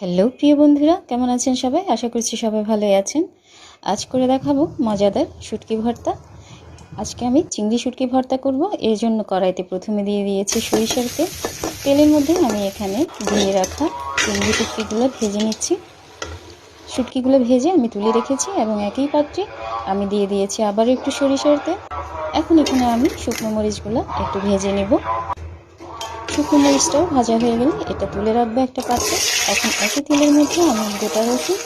Hello প্রিয় বন্ধুরা, কেমন আছেন সবাই? আশা করছি সবাই ভালোই আছেন। আজ করে দেখাবো মজাদার শুটকি ভর্তা। আজকে আমি চিংড়ি শুটকি ভর্তা করব। এর জন্য কড়াইতে প্রথমে দিয়ে দিয়েছি সরিষার তেল। তেলের মধ্যে আমি এখানে ধুয়ে রাখা চিংড়ি শুটকিগুলো ভেজে নিচ্ছি। শুটকিগুলো ভেজে আমি তুলে রেখেছি এবং একই পাত্রে আমি দিয়ে দিয়েছি আবার একটু সরিষার তেল। এখন এখানে আমি শুকনো মরিচগুলো একটু ভেজে নেব। শুকনো মরিচটাও ভাজা হয়ে গেলে এটা তুলে রাখবো একটা পাত্রে। এখন একই তেলের মধ্যে আমি গোটা রসুন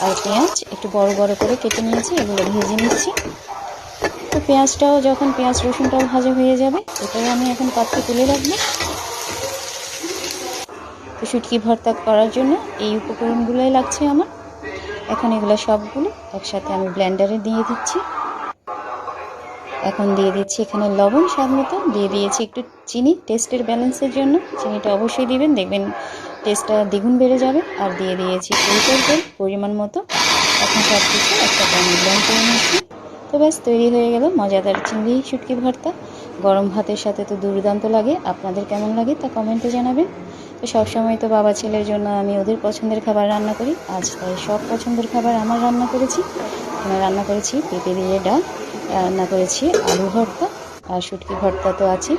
আর পেঁয়াজ একটু বড় বড় করে কেটে নিয়েছি, এগুলো ভেজে নিচ্ছি। তো পেঁয়াজটাও যখন পেঁয়াজ রসুনটাও ভাজা হয়ে যাবে, এটাও আমি এখন পাত্রে তুলে রাখবো। তো শুটকি ভর্তা করার জন্য এই উপকরণগুলোই লাগছে আমার। এখন এগুলো সবগুলো একসাথে আমি ব্লেন্ডারে দিয়ে দিচ্ছি। এখন দিয়ে দিচ্ছি এখানে লবণ স্বাদ মতো, দিয়ে দিয়েছি একটু চিনি টেস্টের ব্যালেন্সের জন্য। চিনিটা অবশ্যই দিবেন, দেখবেন টেস্টটা দ্বিগুণ বেড়ে যাবে। আর দিয়ে দিয়েছি সরিষার তেল পরিমাণ মতো। এখন সব কিছু একসাথে আমি ব্লেন্ড করে নিচ্ছি। তো ব্যাস তৈরি হয়ে গেল মজাদার চিংড়ি শুটকি ভর্তা। গরম ভাতের সাথে তো দুর্দান্ত লাগে। আপনাদের কেমন লাগে তা কমেন্টে জানাবেন। তো সবসময় তো বাবা ছেলের জন্য আমি ওদের পছন্দের খাবার রান্না করি, আজ তাই সব পছন্দের খাবার আমার রান্না করেছি। এখানে রান্না করেছি পেঁপে দিয়ে ডাল, রান্না করেছি আলু ভর্তা, আর শুটকি ভর্তা তো আছে।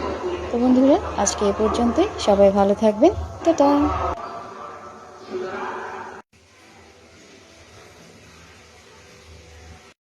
তো বন্ধুরা, আজকে এ পর্যন্তই। সবাই ভালো থাকবেন। টাটা।